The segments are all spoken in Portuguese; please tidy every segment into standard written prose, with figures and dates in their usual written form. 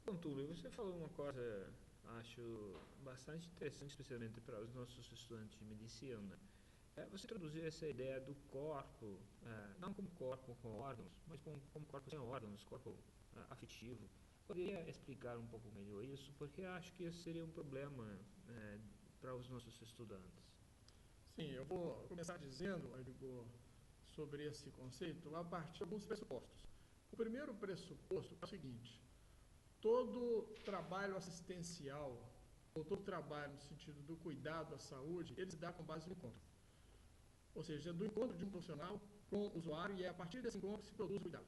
Bom, Túlio, você falou uma coisa, acho bastante interessante, especialmente para os nossos estudantes de medicina. Você introduziu essa ideia do corpo, não como corpo com órgãos, mas como corpo sem órgãos, corpo afetivo. Poderia explicar um pouco melhor isso? Porque acho que esse seria um problema para os nossos estudantes. Sim, eu vou começar dizendo, Igor, sobre esse conceito a partir de alguns pressupostos. O primeiro pressuposto é o seguinte: todo trabalho assistencial, ou todo trabalho no sentido do cuidado à saúde, ele se dá com base no encontro. Ou seja, do encontro de um profissional com o usuário, e é a partir desse encontro que se produz o cuidado.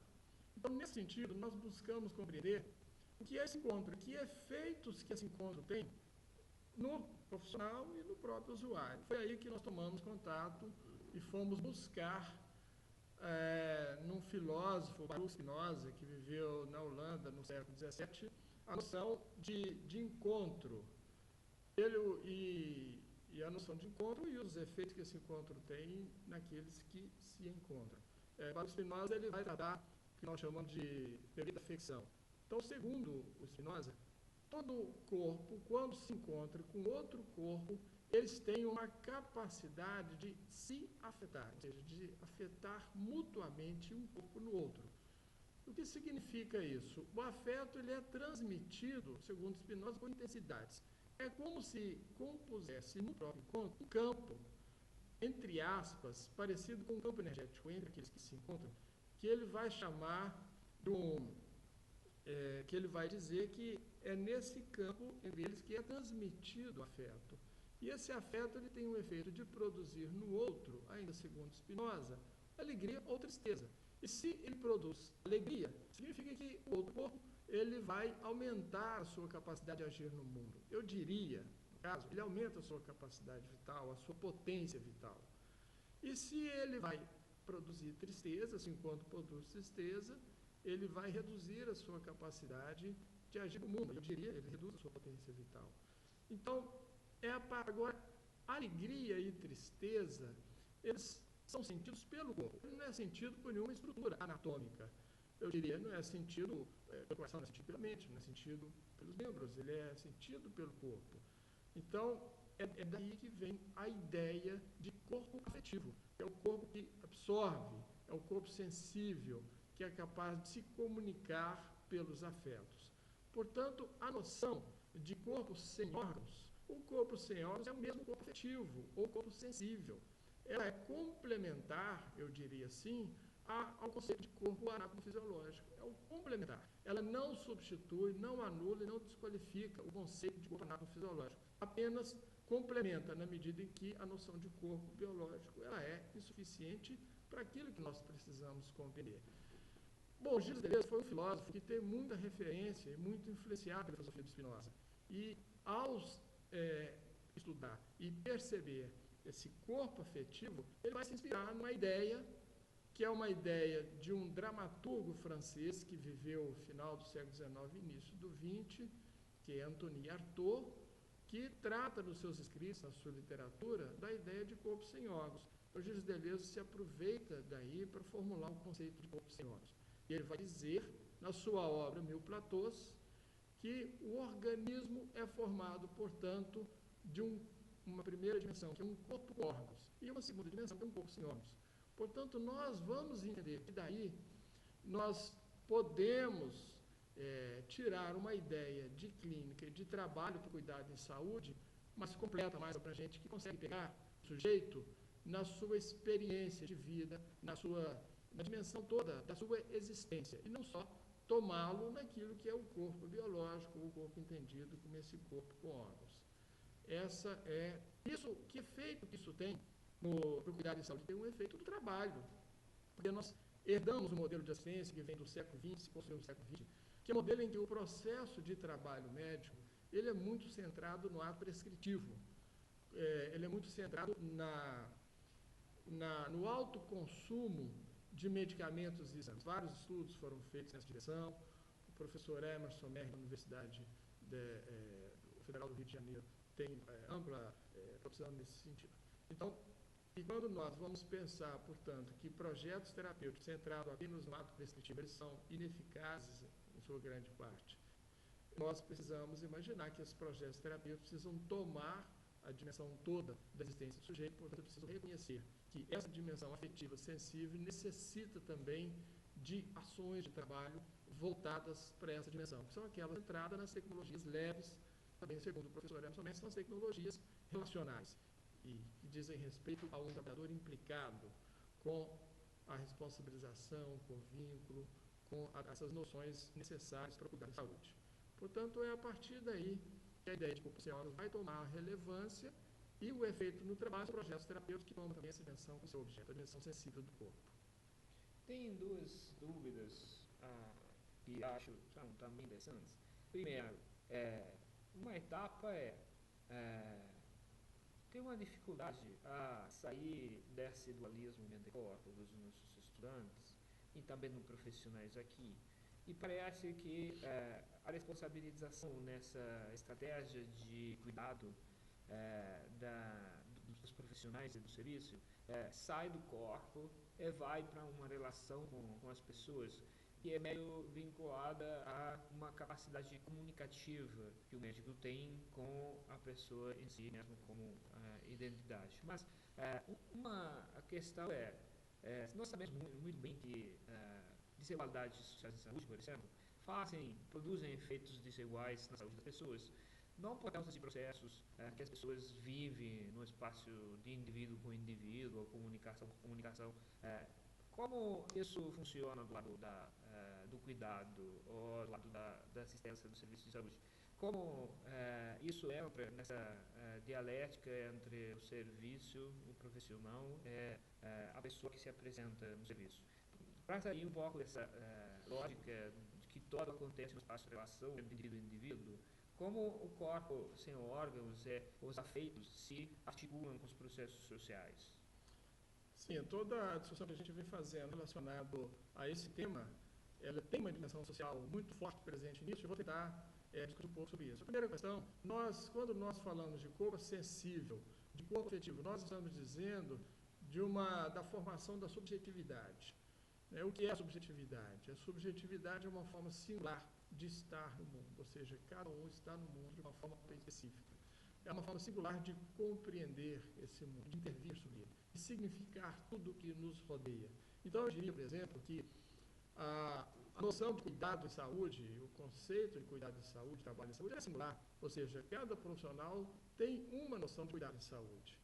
Então, nesse sentido, nós buscamos compreender o que é esse encontro, que efeitos que esse encontro tem no profissional e no próprio usuário. Foi aí que nós tomamos contato e fomos buscar num filósofo, Baruch Spinoza, que viveu na Holanda no século XVII, a noção de encontro. E a noção de encontro e os efeitos que esse encontro tem naqueles que se encontram. Baruch Spinoza ele vai tratar o que nós chamamos de teoria da afecção. Então, segundo o Spinoza, todo corpo, quando se encontra com outro corpo, eles têm uma capacidade de se afetar, ou seja, de afetar mutuamente um corpo no outro. O que significa isso? O afeto ele é transmitido, segundo Spinoza, por intensidades. É como se compusesse no próprio encontro um campo, entre aspas, parecido com um campo energético entre aqueles que se encontram, que ele vai chamar de que ele vai dizer que é nesse campo entre eles que é transmitido o afeto. E esse afeto ele tem um efeito de produzir no outro, ainda segundo Spinoza, alegria ou tristeza. E se ele produz alegria, significa que o outro corpo ele vai aumentar a sua capacidade de agir no mundo. Eu diria, no caso, ele aumenta a sua capacidade vital, a sua potência vital. E se ele vai produzir tristeza, assim, enquanto produz tristeza, ele vai reduzir a sua capacidade de agir no mundo. Eu diria, ele reduz a sua potência vital. Então, agora, alegria e tristeza, eles são sentidos pelo corpo. Ele não é sentido por nenhuma estrutura anatômica. Eu diria, não é sentido pelo coração, não é sentido pela mente, não é sentido pelos membros, ele é sentido pelo corpo. Então, é daí que vem a ideia de corpo afetivo. É o corpo que absorve, é o corpo sensível, que é capaz de se comunicar pelos afetos. Portanto, a noção de corpo sem órgãos, o corpo sem órgãos é o mesmo corpo afetivo, ou corpo sensível. Ela é complementar, eu diria assim, ao conceito de corpo anatomofisiológico. É o complementar. Ela não substitui, não anula e não desqualifica o conceito de corpo anatomofisiológico. Apenas complementa na medida em que a noção de corpo biológico ela é insuficiente para aquilo que nós precisamos compreender. Bom, Gilles Deleuze foi um filósofo que tem muita referência e muito influenciado pela filosofia de Spinoza. E ao estudar e perceber esse corpo afetivo, ele vai se inspirar numa ideia que é uma ideia de um dramaturgo francês que viveu no final do século XIX e início do XX, que é Anthony Artaud, que trata nos seus escritos, na sua literatura, da ideia de corpo sem órgãos. O Gilles Deleuze se aproveita daí para formular o conceito de corpo sem órgãos. E ele vai dizer, na sua obra Mil Platôs, que o organismo é formado, portanto, de uma primeira dimensão, que é um corpo com órgãos, e uma segunda dimensão, que é um corpo sem órgãos. Portanto, nós vamos entender que daí nós podemos tirar uma ideia de clínica e de trabalho para cuidado em saúde, mais completa, mais abrangente, que consegue pegar o sujeito na sua experiência de vida, na dimensão toda da sua existência, e não só tomá-lo naquilo que é o corpo biológico, o corpo entendido como esse corpo com órgãos. Que efeito que isso tem no cuidado em saúde? Tem um efeito do trabalho, porque nós herdamos um modelo de assistência que vem do século XX, se construiu no século XX, que é um modelo em que o processo de trabalho médico ele é muito centrado no ato prescritivo, ele é muito centrado no alto consumo de medicamentos e exames. Vários estudos foram feitos nessa direção. O professor Emerson Merck, da Universidade Federal do Rio de Janeiro, tem ampla produção nesse sentido. Então, e quando nós vamos pensar, portanto, que projetos terapêuticos centrados apenas no ato prescritivo, eles são ineficazes, em sua grande parte, nós precisamos imaginar que esses projetos terapêuticos precisam tomar a dimensão toda da existência do sujeito, portanto, eu preciso reconhecer que essa dimensão afetiva sensível necessita também de ações de trabalho voltadas para essa dimensão, que são aquelas centradas nas tecnologias leves, também segundo o professor Emerson Mendes, são as tecnologias relacionais, e que dizem respeito ao trabalhador implicado com a responsabilização, com o vínculo, com essas noções necessárias para cuidar da saúde. Portanto, é a partir daí que a ideia de corpo sem órgãos vai tomar relevância e o efeito no trabalho dos projetos terapêuticos que tomam também essa dimensão com seu objeto, a dimensão sensível do corpo. Tem duas dúvidas que acho são também interessantes. Primeiro, uma etapa tem uma dificuldade a sair desse dualismo mente-corpo dos nossos estudantes e também dos profissionais aqui. E parece que a responsabilização nessa estratégia de cuidado dos profissionais e do serviço sai do corpo e vai para uma relação com as pessoas que é meio vinculada a uma capacidade comunicativa que o médico tem com a pessoa em si, mesmo como identidade. Mas a questão nós sabemos muito bem que desigualdades sociais em saúde, por exemplo, produzem efeitos desiguais na saúde das pessoas, não por causa de processos que as pessoas vivem no espaço de indivíduo com indivíduo, comunicação com comunicação. Como isso funciona do lado do cuidado ou do lado da assistência do serviço de saúde? Como isso entra nessa dialética entre o serviço, o profissional e a pessoa que se apresenta no serviço? Para sair um pouco dessa lógica de que tudo acontece no espaço de relação entre indivíduo e indivíduo, como o corpo sem órgãos e os afetos se articulam com os processos sociais? Sim, toda a discussão que a gente vem fazendo relacionado a esse tema, ela tem uma dimensão social muito forte presente nisso, e eu vou tentar discutir um pouco sobre isso. A primeira questão, quando nós falamos de corpo sensível, de corpo afetivo, nós estamos dizendo da formação da subjetividade. O que é a subjetividade? A subjetividade é uma forma singular de estar no mundo, ou seja, cada um está no mundo de uma forma específica. É uma forma singular de compreender esse mundo, de intervir sobre ele, de significar tudo o que nos rodeia. Então, eu diria, por exemplo, que a noção de cuidado de saúde, o conceito de cuidado de saúde, trabalho de saúde, é singular, ou seja, cada profissional tem uma noção de cuidado de saúde,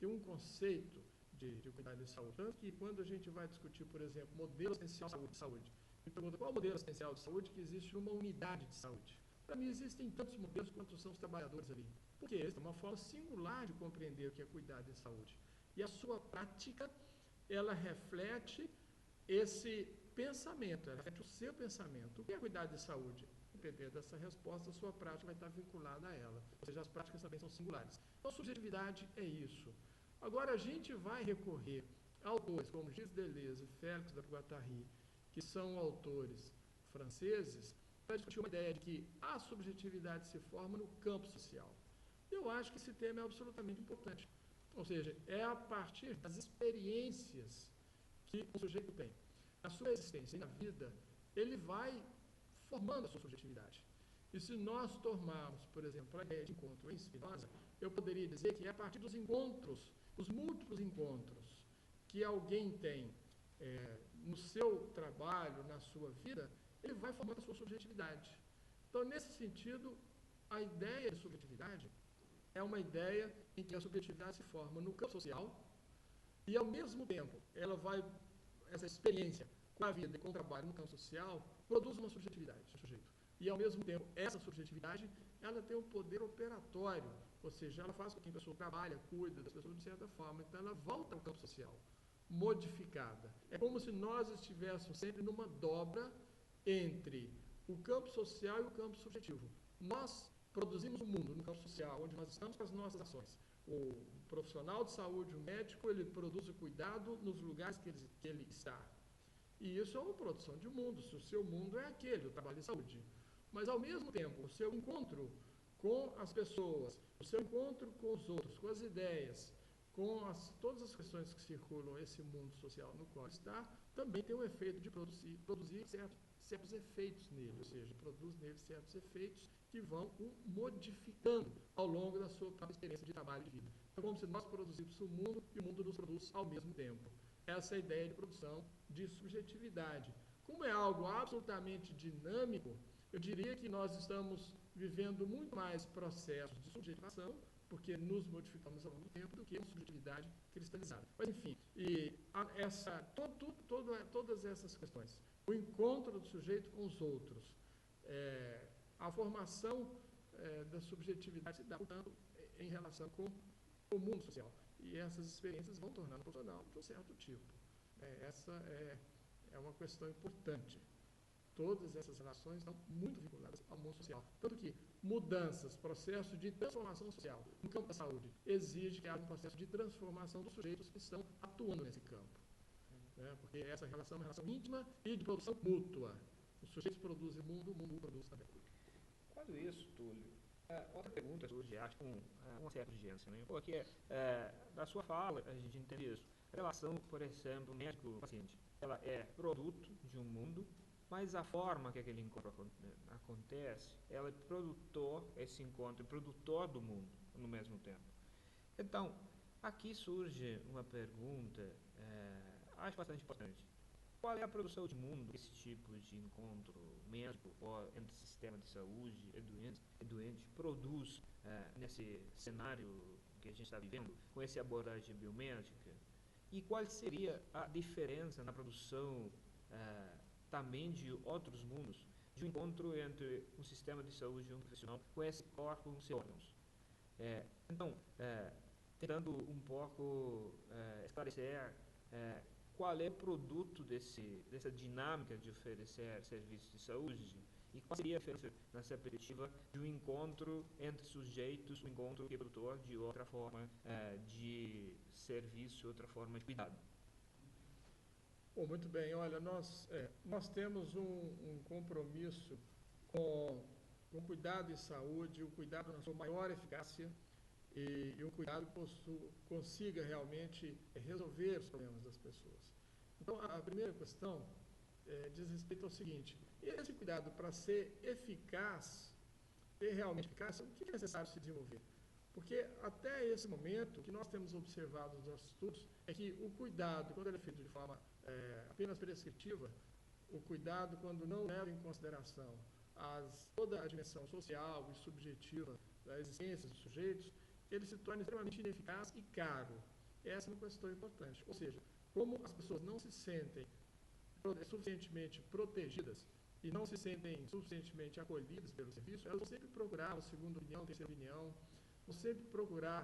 tem um conceito de cuidado de saúde. Tanto que quando a gente vai discutir, por exemplo, modelo assistencial de saúde, me pergunta qual é o modelo assistencial de saúde que existe numa unidade de saúde. Para mim, existem tantos modelos quanto são os trabalhadores ali. Porque essa é uma forma singular de compreender o que é cuidar de saúde. E a sua prática, ela reflete esse pensamento, ela reflete o seu pensamento. O que é cuidar de saúde? Dependendo dessa resposta, a sua prática vai estar vinculada a ela. Ou seja, as práticas também são singulares. Então, subjetividade é isso. Agora, a gente vai recorrer a autores como Gilles Deleuze e Félix da Guattari, que são autores franceses, para discutir uma ideia de que a subjetividade se forma no campo social. Eu acho que esse tema é absolutamente importante. Ou seja, é a partir das experiências que o sujeito tem. Na sua existência e na vida, ele vai formando a sua subjetividade. E se nós tomarmos, por exemplo, a ideia de encontro em Spinoza, eu poderia dizer que é a partir dos encontros, os múltiplos encontros que alguém tem no seu trabalho, na sua vida, ele vai formando a sua subjetividade. Então, nesse sentido, a ideia de subjetividade é uma ideia em que a subjetividade se forma no campo social e, ao mesmo tempo, essa experiência com a vida e com o trabalho no campo social produz uma subjetividade do sujeito. E, ao mesmo tempo, essa subjetividade, ela tem um poder operatório, ou seja, ela faz com que a pessoa trabalhe, cuida das pessoas de certa forma, então ela volta ao campo social, modificada. É como se nós estivéssemos sempre numa dobra entre o campo social e o campo subjetivo. Nós produzimos um mundo no campo social, onde nós estamos com as nossas ações. O profissional de saúde, o médico, ele produz o cuidado nos lugares que ele está. E isso é uma produção de mundo. Se o seu mundo é aquele, o trabalho de saúde. Mas, ao mesmo tempo, o seu encontro com as pessoas, o seu encontro com os outros, com as ideias, com todas as questões que circulam esse mundo social no qual está, também tem um efeito de produzir certos efeitos nele, ou seja, produz nele certos efeitos que vão o modificando ao longo da sua própria experiência de trabalho e de vida. É como se nós produzíssemos o mundo e o mundo nos produz ao mesmo tempo. Essa é a ideia de produção de subjetividade. Como é algo absolutamente dinâmico, eu diria que nós estamos vivendo muito mais processos de subjetivação, porque nos modificamos ao longo do tempo, do que uma subjetividade cristalizada. Mas, enfim, todas essas questões, o encontro do sujeito com os outros, a formação da subjetividade se dá, portanto, em relação com o mundo social. E essas experiências vão tornando o profissional de um certo tipo. Essa é uma questão importante. Todas essas relações estão muito vinculadas ao mundo social. Tanto que mudanças, processos de transformação social no campo da saúde, exige que haja um processo de transformação dos sujeitos que estão atuando nesse campo. Porque essa relação é uma relação íntima e de produção mútua. Os sujeitos produzem o mundo produz também. Quando isso, Túlio, outra pergunta surge, acho, com uma certa urgência, né? Porque, da sua fala, a gente entende isso. A relação, por exemplo, médico-paciente, ela é produto de um mundo, mas a forma que aquele encontro acontece, ela é produtor, esse encontro é produtor do mundo, no mesmo tempo. Então, aqui surge uma pergunta, acho bastante importante. Qual é a produção de mundo que esse tipo de encontro médico ou entre sistema de saúde e doente produz nesse cenário que a gente está vivendo, com essa abordagem biomédica? E qual seria a diferença na produção também de outros mundos, de um encontro entre um sistema de saúde e um profissional com esse corpo, com seus órgãos? Então, tentando um pouco esclarecer qual é o produto dessa dinâmica de oferecer serviços de saúde e qual seria a diferença nessa perspectiva de um encontro entre sujeitos, um encontro que é produtor de outra forma de serviço, outra forma de cuidado. Bom, muito bem. Olha, nós temos um compromisso com o cuidado em saúde, o cuidado na sua maior eficácia e um cuidado que consiga realmente resolver os problemas das pessoas. Então, a primeira questão diz respeito ao seguinte: esse cuidado, para ser eficaz, ser realmente eficaz, o que é necessário se desenvolver? Porque até esse momento, o que nós temos observado nos nossos estudos é que o cuidado, quando ele é feito de forma apenas prescritiva, o cuidado, quando não leva em consideração toda a dimensão social e subjetiva da existência dos sujeitos, ele se torna extremamente ineficaz e caro. Essa é uma questão importante. Ou seja, como as pessoas não se sentem suficientemente protegidas e não se sentem suficientemente acolhidas pelo serviço, elas vão sempre procurar uma segunda opinião, terceira opinião, vão sempre procurar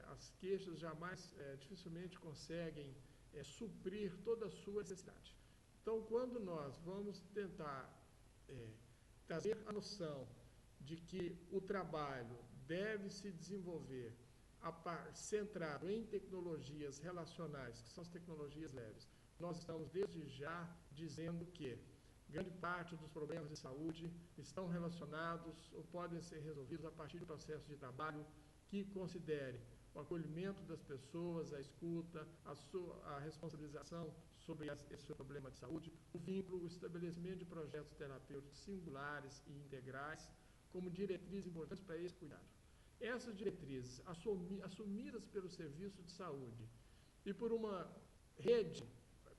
as queixas, jamais, dificilmente conseguem suprir toda a sua necessidade. Então, quando nós vamos tentar trazer a noção de que o trabalho deve se desenvolver centrado em tecnologias relacionais, que são as tecnologias leves, nós estamos desde já dizendo que grande parte dos problemas de saúde estão relacionados ou podem ser resolvidos a partir de processos de trabalho que considere o acolhimento das pessoas, a escuta, a responsabilização sobre esse problema de saúde, o vínculo, o estabelecimento de projetos terapêuticos singulares e integrais como diretrizes importantes para esse cuidado. Essas diretrizes, assumidas pelo serviço de saúde e por uma rede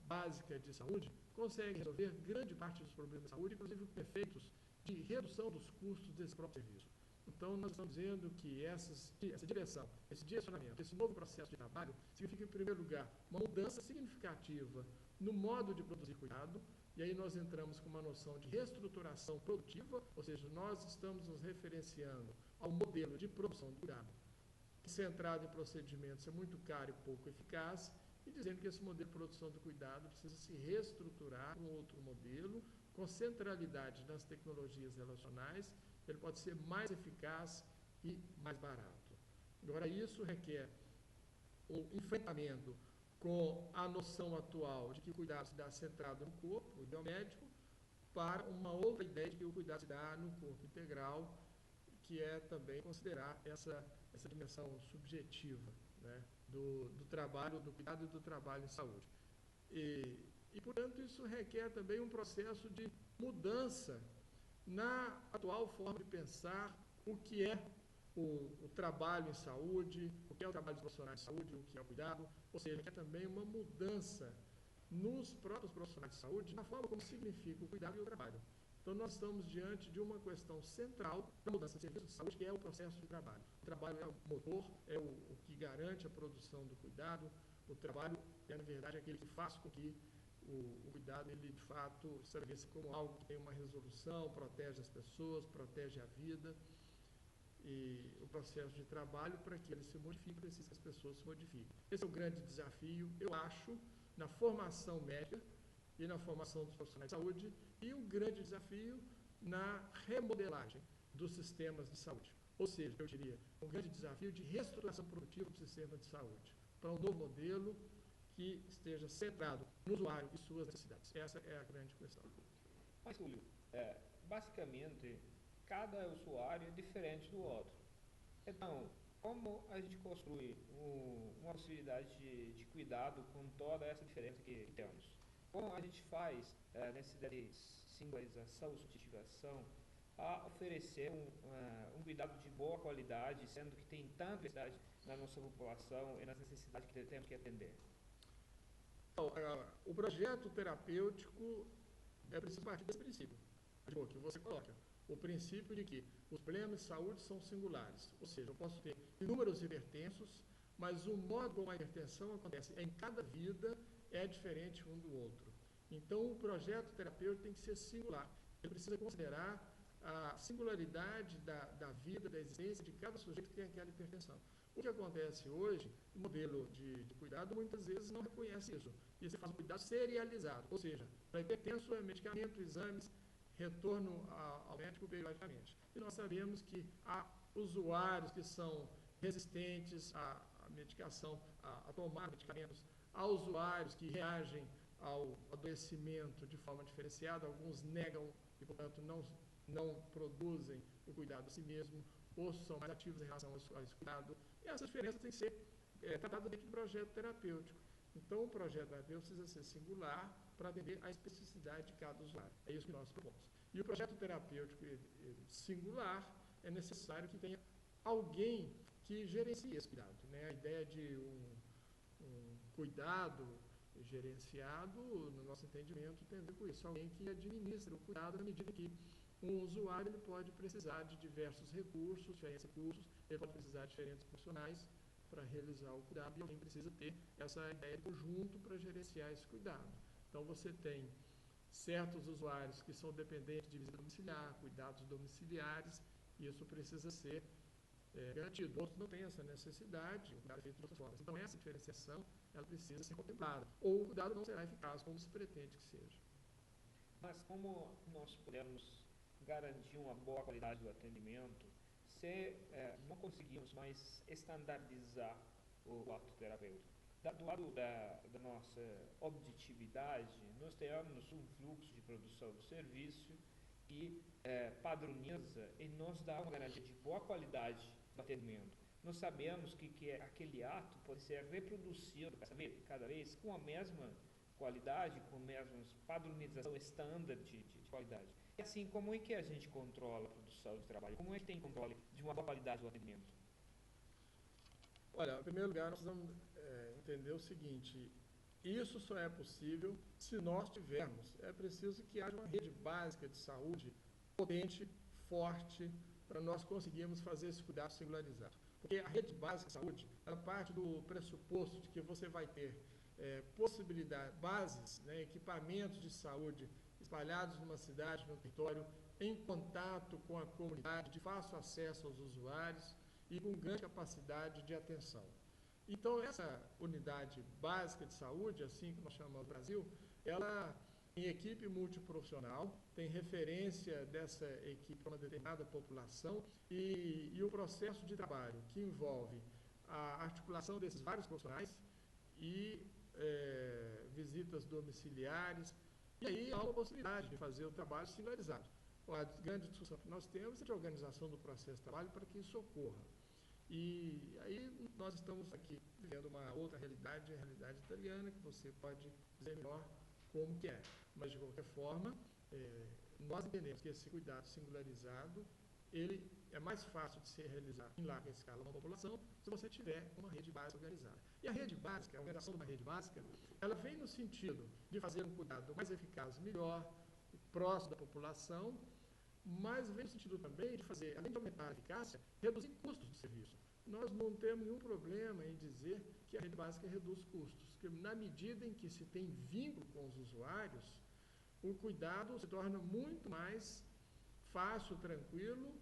básica de saúde, conseguem resolver grande parte dos problemas de saúde, inclusive com efeitos de redução dos custos desse próprio serviço. Então, nós estamos dizendo que essa direção, esse direcionamento, esse novo processo de trabalho, significa, em primeiro lugar, uma mudança significativa no modo de produzir cuidado, e aí nós entramos com uma noção de reestruturação produtiva, ou seja, nós estamos nos referenciando ao modelo de produção do cuidado, centrado em procedimentos é muito caro e pouco eficaz, e dizendo que esse modelo de produção do cuidado precisa se reestruturar com outro modelo, com centralidade nas tecnologias relacionais, ele pode ser mais eficaz e mais barato. Agora, isso requer o enfrentamento com a noção atual de que o cuidado se dá centrado no corpo, o biomédico, para uma outra ideia de que o cuidado se dá no corpo integral, que é também considerar essa dimensão subjetiva, né, do trabalho, do cuidado e do trabalho em saúde. E, portanto, isso requer também um processo de mudança na atual forma de pensar o que é o trabalho em saúde, o que é o trabalho dos profissionais de saúde, o que é o cuidado, ou seja, é também uma mudança nos próprios profissionais de saúde, na forma como significa o cuidado e o trabalho. Então, nós estamos diante de uma questão central da mudança de serviço de saúde, que é o processo de trabalho. O trabalho é o motor, é o que garante a produção do cuidado. O trabalho é, na verdade, aquele que faz com que o cuidado, ele, de fato, se estabeleça como algo que tem uma resolução, protege as pessoas, protege a vida. E o processo de trabalho, para que ele se modifique, precisa que as pessoas se modifiquem. Esse é o grande desafio, eu acho, na formação médica e na formação dos profissionais de saúde, e um grande desafio na remodelagem dos sistemas de saúde. Ou seja, eu diria, um grande desafio de reestruturação produtiva do sistema de saúde, para um novo modelo que esteja centrado no usuário e suas necessidades. Essa é a grande questão. Mas, Julio, basicamente, cada usuário é diferente do outro. Então, como a gente construi uma possibilidade de cuidado com toda essa diferença que temos? Como a gente faz, nessa ideia de singularização, substituição, a oferecer um cuidado de boa qualidade, sendo que tem tanta diversidade na nossa população e nas necessidades que temos que atender? Então, o projeto terapêutico é preciso partir desse princípio, que você coloca. O princípio de que os problemas de saúde são singulares, ou seja, eu posso ter inúmeros hipertensos, mas o modo como a hipertensão acontece em cada vida é diferente um do outro. Então, o projeto terapêutico tem que ser singular. Ele precisa considerar a singularidade da vida, da existência de cada sujeito que tem aquela hipertensão. O que acontece hoje, o modelo de cuidado muitas vezes não reconhece isso. E você faz um cuidado serializado, ou seja, para hipertenso é medicamento, exames, retorno ao médico periodicamente. E nós sabemos que há usuários que são resistentes à medicação, a tomar medicamentos, há usuários que reagem ao adoecimento de forma diferenciada, alguns negam e, portanto, não produzem o cuidado a si mesmo, ou são mais ativos em relação a esse cuidado. E essas diferenças têm que ser tratadas dentro do projeto terapêutico. Então, o projeto terapêutico precisa ser singular para atender à especificidade de cada usuário. É isso que nós propomos. E o projeto terapêutico singular é necessário que tenha alguém que gerencie esse cuidado. Né? A ideia de um cuidado gerenciado, no nosso entendimento, tem a ver com isso. Alguém que administra o cuidado na medida que um usuário ele pode precisar de diversos recursos, diferentes recursos, ele pode precisar de diferentes profissionais para realizar o cuidado e alguém precisa ter essa ideia de conjunto para gerenciar esse cuidado. Então, você tem certos usuários que são dependentes de visita domiciliar, cuidados domiciliares, e isso precisa ser garantido. Outros não têm essa necessidade, o cuidado é feito de outras formas. Então, essa diferenciação ela precisa ser contemplada. Ou o cuidado não será eficaz como se pretende que seja. Mas como nós podemos garantir uma boa qualidade do atendimento se não conseguimos mais estandardizar o ato terapêutico? Do lado da nossa objetividade, nós temos um fluxo de produção do serviço que padroniza e nos dá uma garantia de boa qualidade do atendimento. Nós sabemos que aquele ato pode ser reproduzido cada vez com a mesma qualidade, com a mesma padronização estándar de qualidade. E assim, como é que a gente controla a produção de trabalho? Como é que tem controle de uma boa qualidade do atendimento? Olha, em primeiro lugar, nós precisamos entender o seguinte: isso só é possível se nós tivermos. É preciso que haja uma rede básica de saúde potente, forte, para nós conseguirmos fazer esse cuidado singularizado. Porque a rede básica de saúde, ela parte do pressuposto de que você vai ter possibilidades, bases, né, equipamentos de saúde espalhados numa cidade, num território, em contato com a comunidade, de fácil acesso aos usuários e com grande capacidade de atenção. Então, essa unidade básica de saúde, assim que nós chamamos no Brasil, ela tem equipe multiprofissional, tem referência dessa equipe para uma determinada população e o processo de trabalho que envolve a articulação desses vários profissionais e visitas domiciliares. E aí há uma possibilidade de fazer o trabalho singularizado. A grande discussão que nós temos é de organização do processo de trabalho para que isso ocorra. E aí nós estamos aqui vivendo uma outra realidade, a realidade italiana, que você pode dizer melhor como que é. Mas, de qualquer forma, nós entendemos que esse cuidado singularizado, ele é mais fácil de ser realizado em larga escala na população se você tiver uma rede básica organizada. E a rede básica, a organização de uma rede básica, ela vem no sentido de fazer um cuidado mais eficaz, melhor, próximo da população, mas vem no sentido também de fazer, além de aumentar a eficácia, reduzir custos do serviço. Nós não temos nenhum problema em dizer que a rede básica reduz custos, porque na medida em que se tem vínculo com os usuários, o cuidado se torna muito mais fácil, tranquilo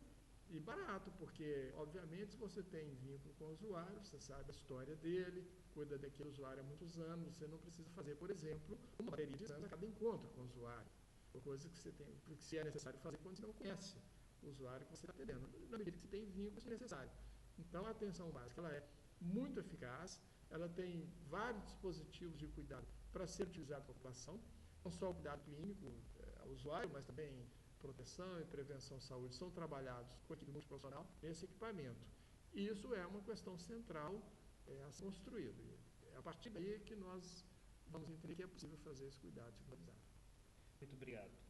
e barato, porque, obviamente, se você tem vínculo com o usuário, você sabe a história dele, cuida daquele usuário há muitos anos, você não precisa fazer, por exemplo, uma bateria de exames a cada encontro com o usuário, ou coisa que você tem, porque se é necessário fazer quando você não conhece o usuário que você está atendendo. Na medida que você tem vínculo, isso é necessário. Então, a atenção básica ela é muito eficaz, ela tem vários dispositivos de cuidado para ser utilizado pela população, não só o cuidado clínico ao usuário, mas também proteção e prevenção à saúde são trabalhados com a equipe multiprofissional nesse equipamento. E isso é uma questão central a ser construído. É a partir daí que nós vamos entender que é possível fazer esse cuidado singularizado. Muito obrigado.